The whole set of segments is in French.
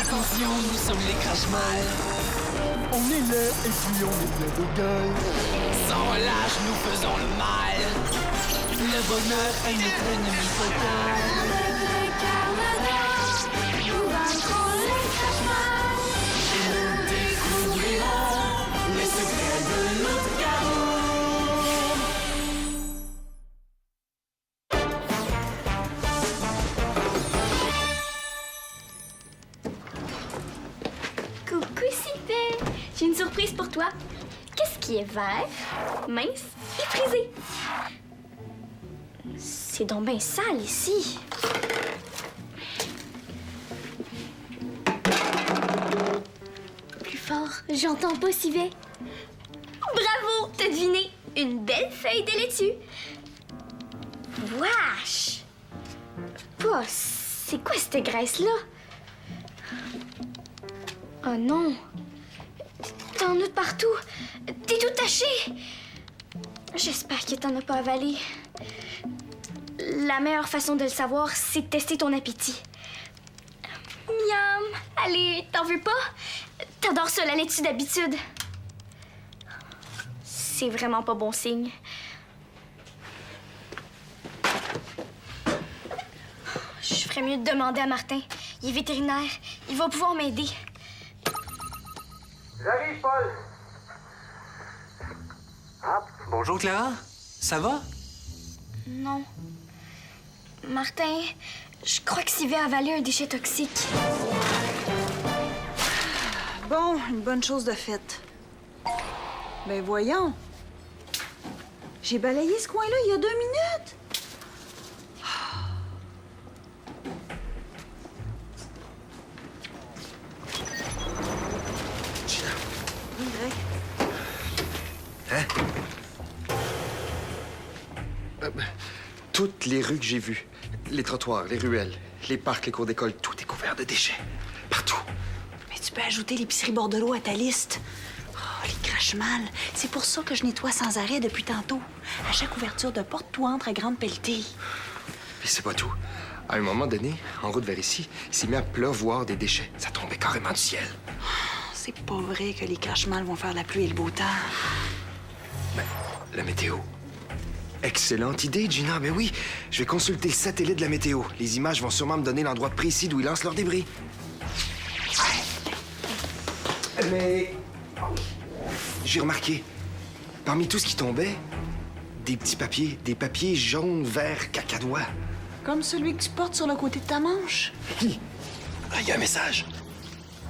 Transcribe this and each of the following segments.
Attention, nous sommes les crash-mal. On est là et puis on est plein de gueule. Sans relâche, nous faisons le mal. Le bonheur est notre ennemi total. Nous vaincrons les crash-mal. Nous découvrirons les secrets de notre chaos. Coucou Sylvain, j'ai une surprise pour toi. Qu'est-ce qui est vert, mince et frisé? C'est donc bien sale ici. Plus fort, j'entends pas Sylvain. Bravo, t'as deviné. Une belle feuille de laitue. Wesh! Pas, c'est quoi cette graisse-là? Oh non! T'en as de partout! T'es tout taché! J'espère que t'en as pas avalé. La meilleure façon de le savoir, c'est de tester ton appétit. Miam! Allez, t'en veux pas? T'adores ça, la laitue d'habitude. C'est vraiment pas bon signe. Je ferais mieux de demander à Martin. Il est vétérinaire. Il va pouvoir m'aider. J'arrive, Paul. Ah, Bonjour Clara, ça va? Non. Martin, je crois que Sylvain a avalé un déchet toxique. Bon, une bonne chose de faite. Ben voyons. J'ai balayé ce coin-là il y a 2 minutes. Oui, Greg. Hein? Toutes les rues que j'ai vues, les trottoirs, les ruelles, les parcs, les cours d'école, tout est couvert de déchets. Partout. Mais tu peux ajouter l'épicerie Bordelot à ta liste. Oh, les crache-mal. C'est pour ça que je nettoie sans arrêt depuis tantôt. À chaque ouverture de porte, tout entre à grande pelletée. Mais c'est pas tout. À un moment donné, en route vers ici, il s'est mis à pleuvoir des déchets. Ça tombait carrément du ciel. C'est pas vrai que les crache-mal vont faire la pluie et le beau temps. Ben, la météo. Excellente idée, Gina. Ben oui, je vais consulter le satellite de la météo. Les images vont sûrement me donner l'endroit précis d'où ils lancent leurs débris. Mais j'ai remarqué, parmi tout ce qui tombait, des petits papiers, des papiers jaunes, verts, cacadois. Comme celui que tu portes sur le côté de ta manche. Ah, il y a un message.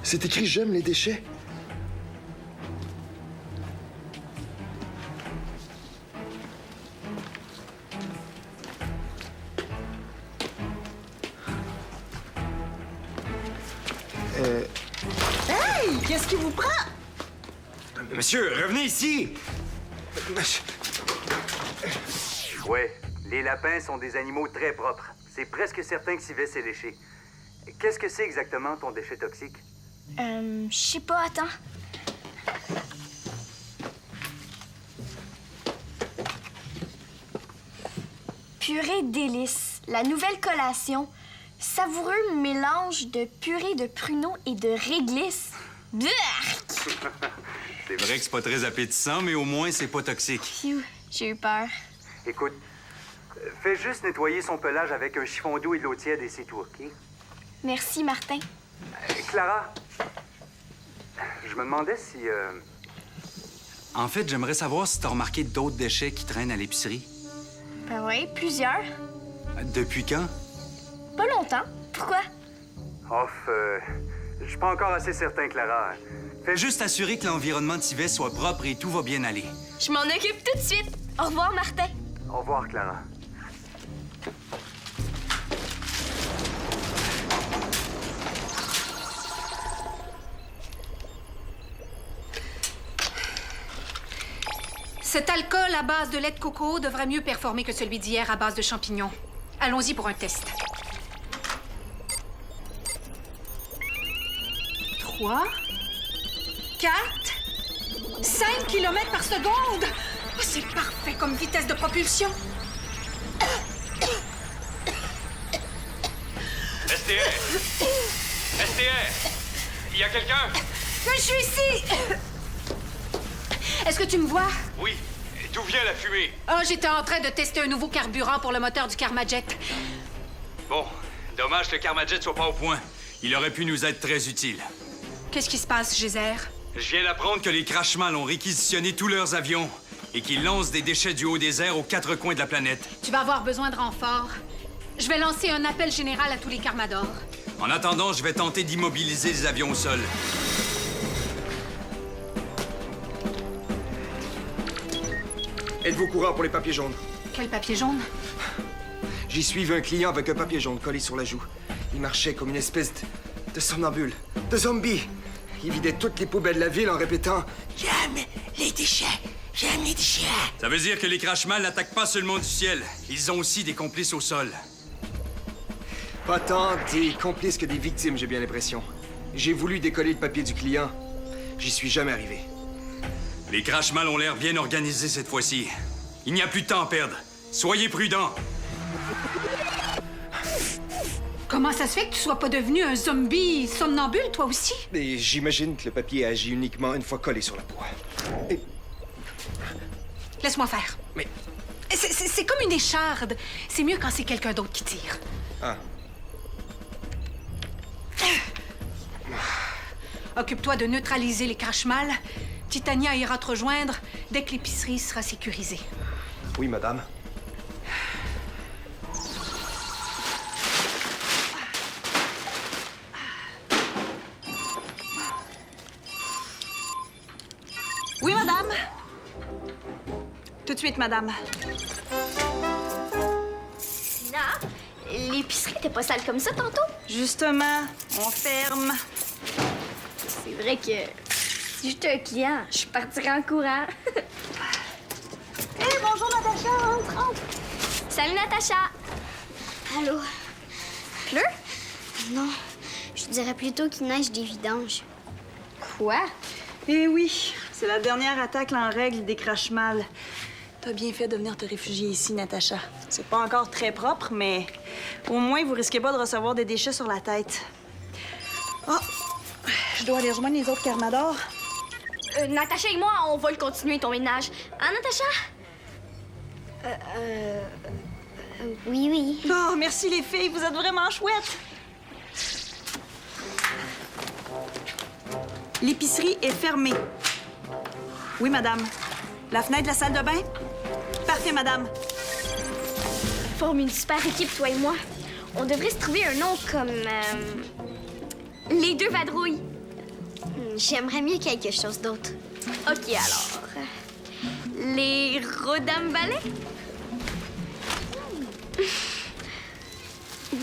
C'est écrit « J'aime les déchets ». Hey! Qu'est-ce qui vous prend? Monsieur, revenez ici! Ouais, les lapins sont des animaux très propres. C'est presque certain que Sylvain s'est léché. Qu'est-ce que c'est exactement ton déchet toxique? Je sais pas, attends. Purée délice, la nouvelle collation. Savoureux mélange de purée de pruneaux et de réglisse. Blurk! C'est vrai que c'est pas très appétissant, mais au moins c'est pas toxique. Phew, j'ai eu peur. Écoute, fais juste nettoyer son pelage avec un chiffon d'eau et de l'eau tiède et c'est tout, OK? Merci, Martin. Clara, je me demandais si... En fait, j'aimerais savoir si t'as remarqué d'autres déchets qui traînent à l'épicerie. Ben oui, plusieurs. Depuis quand? Pas longtemps. Pourquoi? je suis pas encore assez certain, Clara. Fais juste assurer que l'environnement de Sylvain soit propre et tout va bien aller. Je m'en occupe tout de suite. Au revoir, Martin. Au revoir, Clara. Cet alcool à base de lait de coco devrait mieux performer que celui d'hier à base de champignons. Allons-y pour un test. 3, 4, 5 km par seconde! Oh, c'est parfait comme vitesse de propulsion. STR! STR! Il y a quelqu'un? Je suis ici! Est-ce que tu me vois? Oui. D'où vient la fumée? Oh, j'étais en train de tester un nouveau carburant pour le moteur du Karmajet. Bon, dommage que le Karmajet soit pas au point. Il aurait pu nous être très utile. Qu'est-ce qui se passe, Geyser? Je viens d'apprendre que les Crashmal ont réquisitionné tous leurs avions et qu'ils lancent des déchets du haut désert aux 4 coins de la planète. Tu vas avoir besoin de renforts. Je vais lancer un appel général à tous les Karmadors. En attendant, je vais tenter d'immobiliser les avions au sol. Êtes-vous au courant pour les papiers jaunes? Quel papier jaune? J'y suivais un client avec un papier jaune collé sur la joue. Il marchait comme une espèce de somnambule, de zombie. Il vidait toutes les poubelles de la ville en répétant « J'aime les déchets! J'aime les déchets! » Ça veut dire que les Crashmal n'attaquent pas seulement du ciel. Ils ont aussi des complices au sol. Pas tant des complices que des victimes, j'ai bien l'impression. J'ai voulu décoller le papier du client. J'y suis jamais arrivé. Les Crashmal ont l'air bien organisés cette fois-ci. Il n'y a plus de temps à perdre. Soyez prudents. Comment ça se fait que tu sois pas devenu un zombie somnambule, toi aussi? Mais j'imagine que le papier agit uniquement une fois collé sur la peau. Et... Laisse-moi faire. Mais... C'est comme une écharde. C'est mieux quand c'est quelqu'un d'autre qui tire. Ah. Occupe-toi de neutraliser les Crashmal. Titania ira te rejoindre dès que l'épicerie sera sécurisée. Oui, madame. Oui, madame. Tout de suite, madame. Non, l'épicerie était pas sale comme ça tantôt. Justement, on ferme. C'est vrai que si j'étais un client, je partirais en courant. Hé, bonjour, Natacha. Entre. Salut, Natacha. Allô? Pleut? Non, je dirais plutôt qu'il neige des vidanges. Quoi? Eh oui, c'est la dernière attaque là, en règle des Crashmal. T'as bien fait de venir te réfugier ici, Natacha. C'est pas encore très propre, mais au moins, vous risquez pas de recevoir des déchets sur la tête. Oh! Je dois aller rejoindre les autres Karmadors. Natacha et moi, on va le continuer, ton ménage. Hein, Natacha? Oui, oui. Oh, merci les filles, vous êtes vraiment chouettes. L'épicerie est fermée. Oui, madame. La fenêtre de la salle de bain? Parfait, madame. On forme une super équipe, toi et moi. On devrait se trouver un nom comme... Les deux vadrouilles. J'aimerais mieux quelque chose d'autre. OK, alors... Les Rodam-Balais?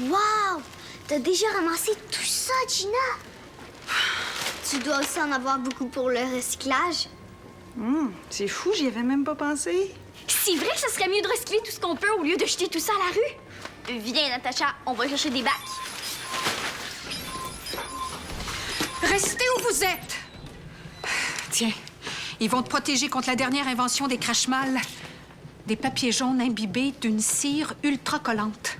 Wow! T'as déjà ramassé tout ça, Gina? Tu dois aussi en avoir beaucoup pour le recyclage. C'est fou, j'y avais même pas pensé. C'est vrai que ça serait mieux de recycler tout ce qu'on peut au lieu de jeter tout ça à la rue? Viens, Natacha, on va chercher des bacs. Restez où vous êtes! Tiens, ils vont te protéger contre la dernière invention des Crashmal. Des papiers jaunes imbibés d'une cire ultra collante.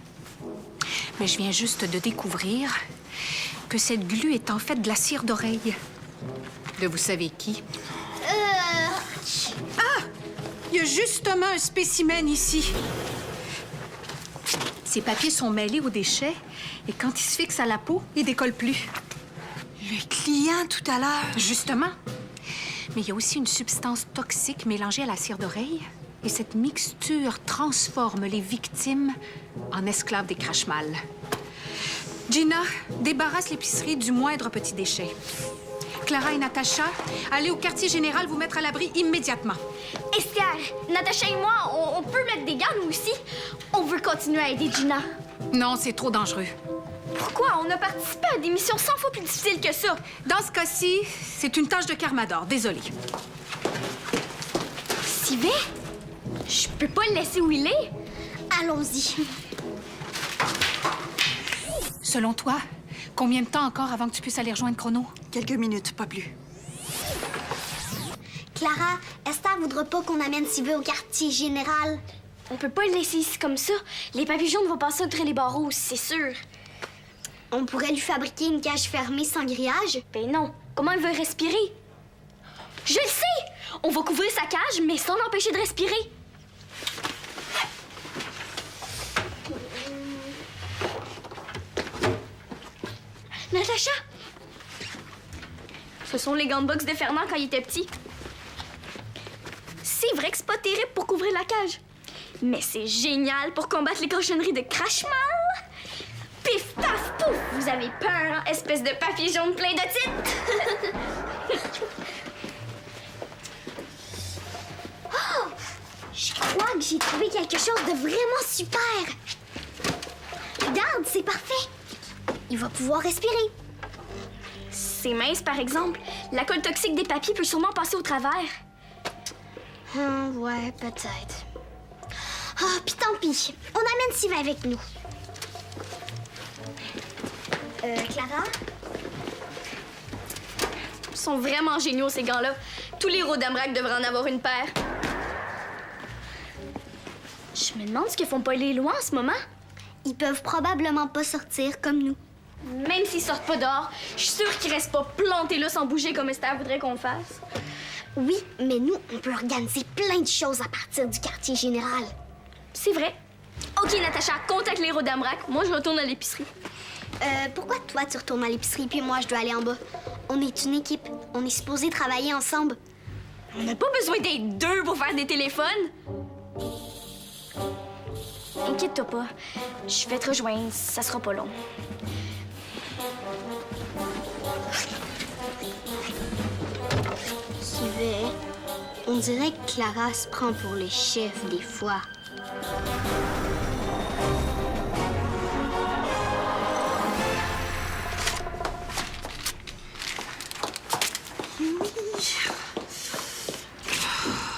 Mais je viens juste de découvrir que cette glu est en fait de la cire d'oreille. De vous savez qui? Ah! Il y a justement un spécimen ici. Ces papiers sont mêlés aux déchets et quand ils se fixent à la peau, ils décollent plus. Le client tout à l'heure. Justement. Mais il y a aussi une substance toxique mélangée à la cire d'oreille. Et cette mixture transforme les victimes en esclaves des Crashmal. Gina, débarrasse l'épicerie du moindre petit déchet. Clara et Natacha, allez au quartier général vous mettre à l'abri immédiatement. Esther, Natacha et moi, on peut mettre des gants, nous aussi. On veut continuer à aider Gina. Non, c'est trop dangereux. Pourquoi? On a participé à des missions 100 fois plus difficiles que ça. Dans ce cas-ci, c'est une tâche de Karmador. Désolée. Sylvie? Je peux pas le laisser où il est. Allons-y. Selon toi, combien de temps encore avant que tu puisses aller rejoindre Chrono? Quelques minutes, pas plus. Clara, Esther voudra pas qu'on amène Sylvie au quartier général. On peut pas le laisser ici comme ça. Les papiers jaunes vont passer entre les barreaux, c'est sûr. On pourrait lui fabriquer une cage fermée sans grillage. Ben non. Comment il veut respirer? Je le sais! On va couvrir sa cage, mais sans l'empêcher de respirer. Natacha! Ce sont les gants de boxe de Fernand quand il était petit. C'est vrai que c'est pas terrible pour couvrir la cage. Mais c'est génial pour combattre les cochonneries de Crashmal. Pif, paf, pouf! Vous avez peur, hein, espèce de papier jaune plein de titres! Oh! Je crois que j'ai trouvé quelque chose de vraiment super. Regarde, c'est parfait. Il va pouvoir respirer. C'est mince, par exemple. La colle toxique des papiers peut sûrement passer au travers. Ouais, peut-être. Ah, puis tant pis. On amène Sylvain avec nous. Clara? Ils sont vraiment géniaux, ces gants-là. Tous les Rodamrac devraient en avoir une paire. Je me demande ce que font pas les lois en ce moment. Ils peuvent probablement pas sortir comme nous. Même s'ils sortent pas dehors, je suis sûre qu'ils restent pas plantés là sans bouger comme Esther voudrait qu'on le fasse. Oui, mais nous, on peut organiser plein de choses à partir du quartier général. C'est vrai. OK, Natacha, contacte les Rodamrac. Moi, je retourne à l'épicerie. Pourquoi toi, tu retournes à l'épicerie puis moi, je dois aller en bas? On est une équipe. On est supposés travailler ensemble. On n'a pas besoin d'être deux pour faire des téléphones. Inquiète-toi pas. Je vais te rejoindre. Ça sera pas long. Sylvain, on dirait que Clara se prend pour le chef des fois.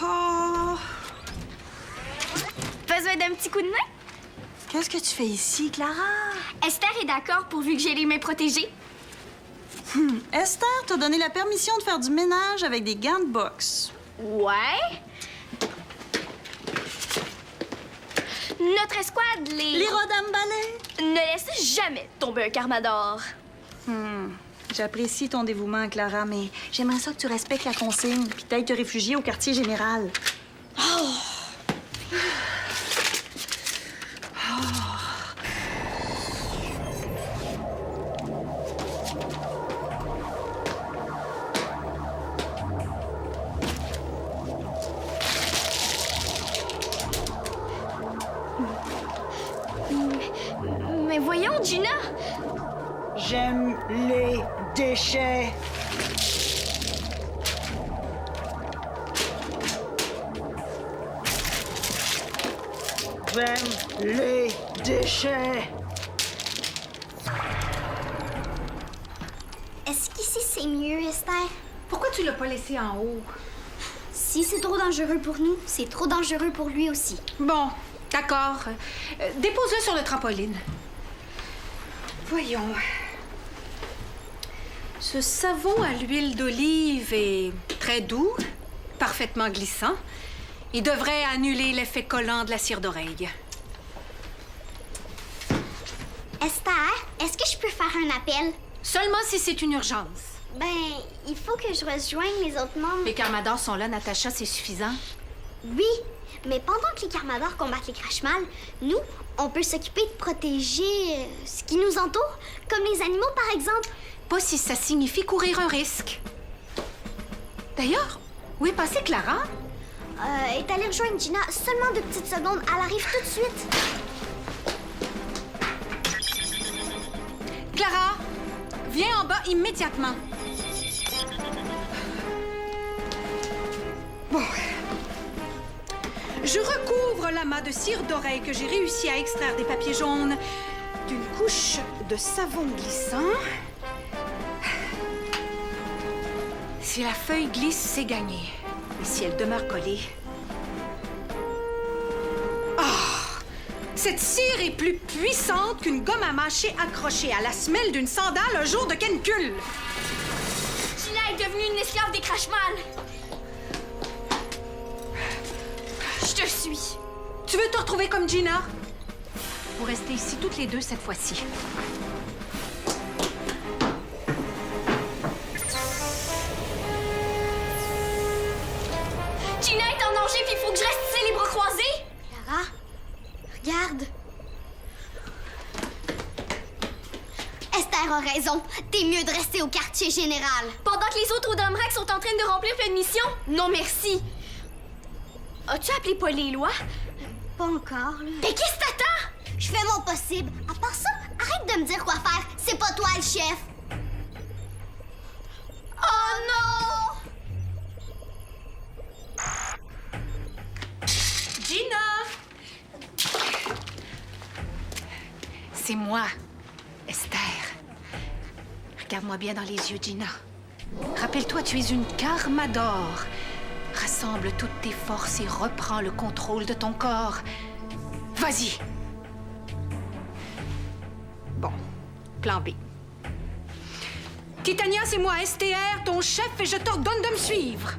Oh! Besoin d'un petit coup de main? Qu'est-ce que tu fais ici, Clara? Esther est d'accord pourvu que j'ai les mains protégées. Esther t'a donné la permission de faire du ménage avec des gants de boxe. Ouais. Notre escouade, Les Rodam Ballet? ne laisse jamais tomber un Carmador. J'apprécie ton dévouement, Clara, mais j'aimerais ça que tu respectes la consigne puis t'ailles te réfugier au quartier général. Mais voyons, Gina! J'aime les déchets. J'aime les déchets. Est-ce qu'ici, c'est mieux, Esther? Pourquoi tu l'as pas laissé en haut? Si c'est trop dangereux pour nous, c'est trop dangereux pour lui aussi. Bon, d'accord. Dépose-le sur le trampoline. Voyons. Ce savon à l'huile d'olive est très doux, parfaitement glissant. Il devrait annuler l'effet collant de la cire d'oreille. Esther, est-ce que je peux faire un appel? Seulement si c'est une urgence. Ben, il faut que je rejoigne les autres membres. Les Carmadors sont là, Natacha, c'est suffisant. Oui, mais pendant que les Carmadors combattent les Crashmal, nous, on peut s'occuper de protéger ce qui nous entoure, comme les animaux, par exemple. Pas si ça signifie courir un risque. D'ailleurs, où est passée Clara? Est allée rejoindre Gina seulement 2 petites secondes. Elle arrive tout de suite. Clara, viens en bas immédiatement. Bon. Je recouvre l'amas de cire d'oreille que j'ai réussi à extraire des papiers jaunes d'une couche de savon glissant. Si la feuille glisse, c'est gagné. Et si elle demeure collée... Ah! Cette cire est plus puissante qu'une gomme à mâcher accrochée à la semelle d'une sandale un jour de canicule. Gina est devenue une esclave des Crashmal. Je te suis. Tu veux te retrouver comme Gina? Vous restez ici toutes les deux cette fois-ci. que je reste ici les bras croisés? Clara, regarde. Esther a raison. T'es mieux de rester au quartier général. Pendant que les autres au Domrac sont en train de remplir plein de missions? Non, merci. As-tu appelé Paul et Éloi? Pas encore, là. Mais qu'est-ce que t'attends? Je fais mon possible. À part ça, arrête de me dire quoi faire. C'est pas toi le chef. Oh non! Gina! C'est moi, Esther. Regarde-moi bien dans les yeux, Gina. Rappelle-toi, tu es une karma d'or. Rassemble toutes tes forces et reprends le contrôle de ton corps. Vas-y. Bon, plan B. Titania, c'est moi, STR, ton chef, et je t'ordonne de me suivre.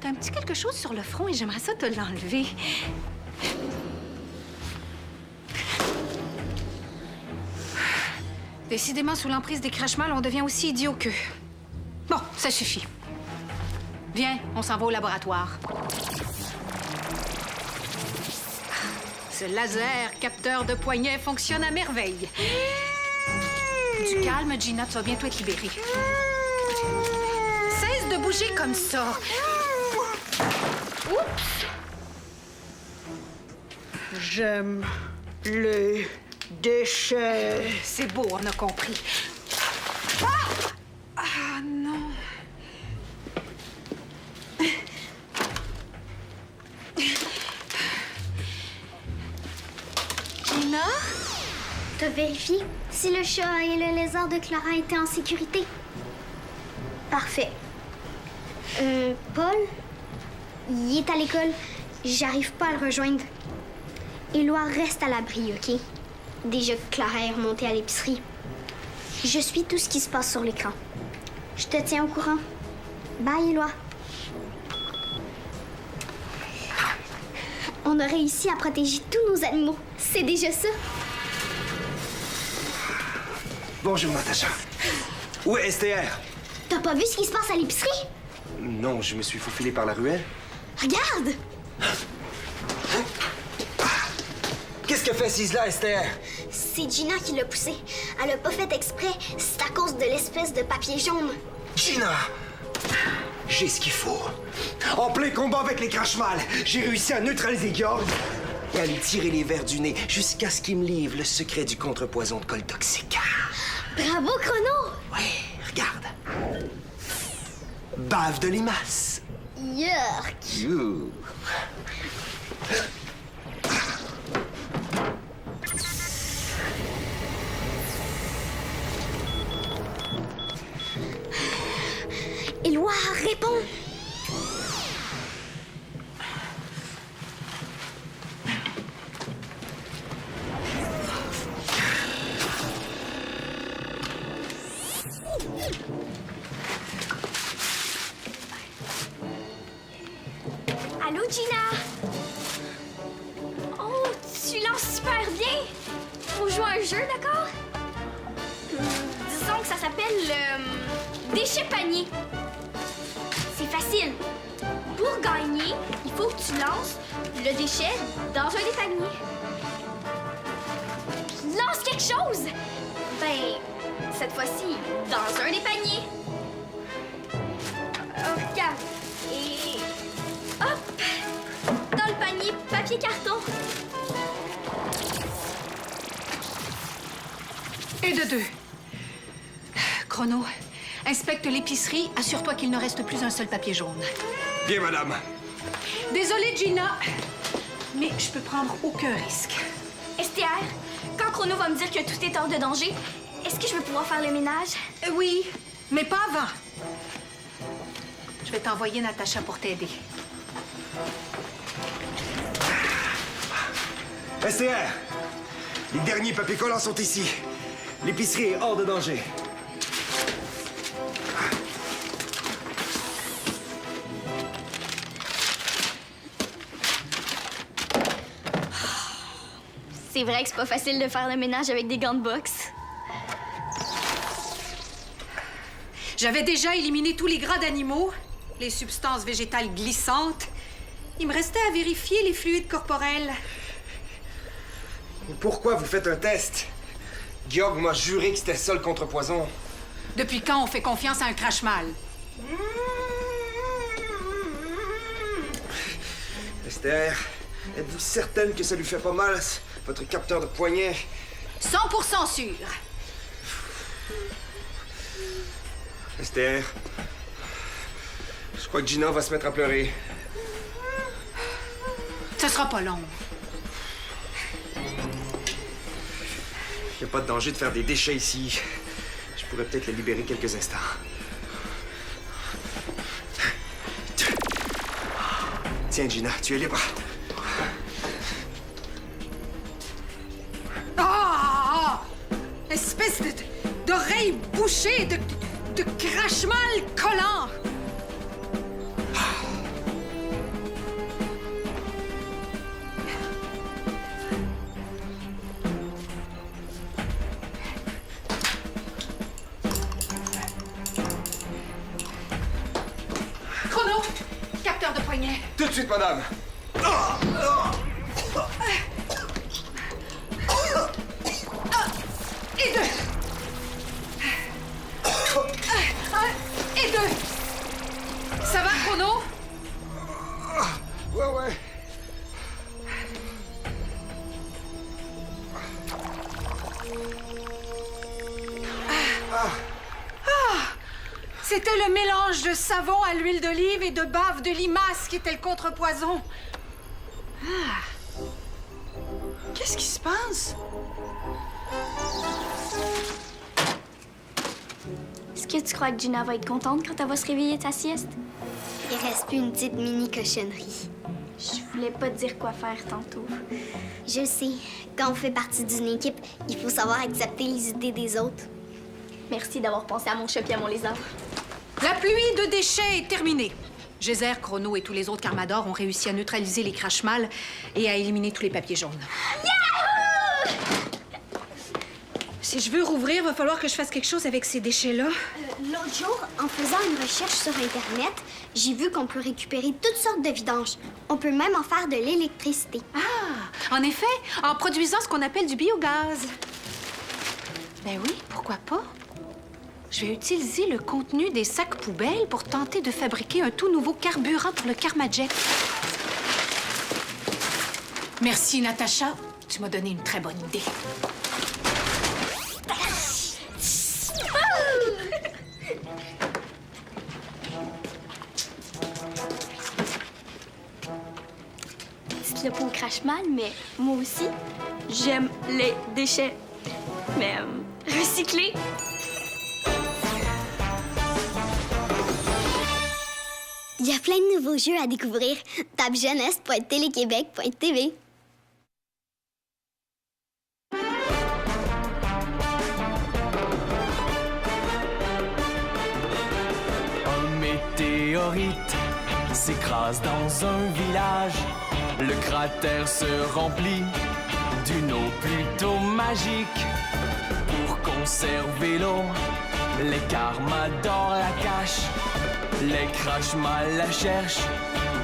T'as un petit quelque chose sur le front et j'aimerais ça te l'enlever. Décidément, sous l'emprise des crachemals, on devient aussi idiot qu'eux. Bon, ça suffit. Viens, on s'en va au laboratoire. Ce laser capteur de poignet fonctionne à merveille. Du calme, Gina, tu vas bientôt être libérée. Cesse de bouger comme ça. Oups. J'aime les déchets. C'est beau, on a compris. Ah non. Gina? T'as vérifié si le chat et le lézard de Clara étaient en sécurité? Parfait. Paul? Il est à l'école. J'arrive pas à le rejoindre. Éloi reste à l'abri, OK? Déjà que Clara est remontée à l'épicerie. Je suis tout ce qui se passe sur l'écran. Je te tiens au courant. Bye, Éloi. On a réussi à protéger tous nos animaux. C'est déjà ça. Bonjour, Natacha. Où est STR? T'as pas vu ce qui se passe à l'épicerie? Non, je me suis faufilé par la ruelle. Regarde! Qu'est-ce que fait Cisla, STR? C'est Gina qui l'a poussé. Elle a pas fait exprès. C'est à cause de l'espèce de papier jaune. Gina! J'ai ce qu'il faut. En plein combat avec les crachemals, j'ai réussi à neutraliser Georg et à lui tirer les vers du nez jusqu'à ce qu'il me livre le secret du contrepoison de colle toxique. Bravo, Chrono! Ouais, regarde. Bave de limace. Yuck! Youh. Éloi, réponds! Allô, Gina? Oh, tu lances super bien! Faut jouer à un jeu, d'accord? Disons que ça s'appelle déchet panier. C'est facile. Pour gagner, il faut que tu lances le déchet dans un des paniers. Lance quelque chose! Ben, cette fois-ci, dans un des paniers. Regarde. Et hop! Dans le panier papier-carton. Et de deux. Chrono, inspecte l'épicerie. Assure-toi qu'il ne reste plus un seul papier jaune. Bien, madame. Désolée, Gina, mais je peux prendre aucun risque. STR, quand Chrono va me dire que tout est hors de danger, est-ce que je vais pouvoir faire le ménage? Oui, mais pas avant. Je vais t'envoyer Natacha pour t'aider. STR! Les derniers papiers collants sont ici. L'épicerie est hors de danger. C'est vrai que c'est pas facile de faire le ménage avec des gants de boxe. J'avais déjà éliminé tous les gras d'animaux, les substances végétales glissantes. Il me restait à vérifier les fluides corporels. Mais pourquoi vous faites un test? Georg m'a juré que c'était ça le contrepoison. Depuis quand on fait confiance à un crash-mal? Esther, êtes-vous certaine que ça lui fait pas mal, votre capteur de poignet? 100% sûr. Esther, je crois que Gina va se mettre à pleurer. Ce sera pas long. Il n'y a pas de danger de faire des déchets ici. Je pourrais peut-être les libérer quelques instants. Tiens, Gina, tu es libre. Ah! Espèce d'oreille bouchée, de crache-mal collant! Chrono! Capteur de poignet. Tout de suite, madame. Et deux. Et deux. Ça va, Chrono? Ouais. C'était le mélange de savon à l'huile d'olive et de bave de limace qui était le contrepoison. Qu'est-ce qui se passe? Est-ce que tu crois que Gina va être contente quand elle va se réveiller de sa sieste? Il reste plus une petite mini cochonnerie. Je voulais pas te dire quoi faire tantôt. Je sais, quand on fait partie d'une équipe, il faut savoir accepter les idées des autres. Merci d'avoir pensé à mon chat et à mon lézard. La pluie de déchets est terminée. Geyser, Chrono et tous les autres Carmador ont réussi à neutraliser les crash-mal et à éliminer tous les papiers jaunes. Yahoo! Si je veux rouvrir, va falloir que je fasse quelque chose avec ces déchets-là. L'autre jour, en faisant une recherche sur Internet, j'ai vu qu'on peut récupérer toutes sortes de vidanges. On peut même en faire de l'électricité. Ah, en effet, en produisant ce qu'on appelle du biogaz. Ben oui, pourquoi pas? Je vais utiliser le contenu des sacs poubelles pour tenter de fabriquer un tout nouveau carburant pour le Karmajet. Merci, Natacha. Tu m'as donné une très bonne idée. Dites-le pas au crash-mal, mais moi aussi, j'aime les déchets. Mais recycler. Il y a plein de nouveaux jeux à découvrir. Tape jeunesse.téléquébec.tv. Un météorite s'écrase dans un village. Le cratère se remplit d'une eau plutôt magique. Pour conserver l'eau, les Carmador la cachent. Les crash-mal la cherchent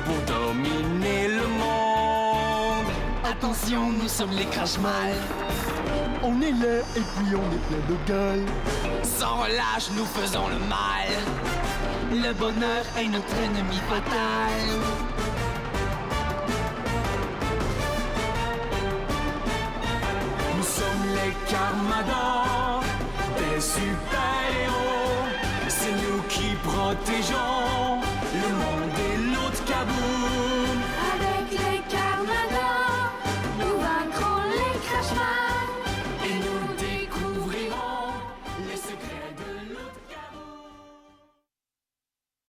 pour dominer le monde. Attention, nous sommes les crash-mal. On est là et puis on est plein de gueule. Sans relâche, nous faisons le mal. Le bonheur est notre ennemi fatal. Nous sommes les Carmador, des super-héros. C'est nous qui protégeons le monde et l'autre cabout.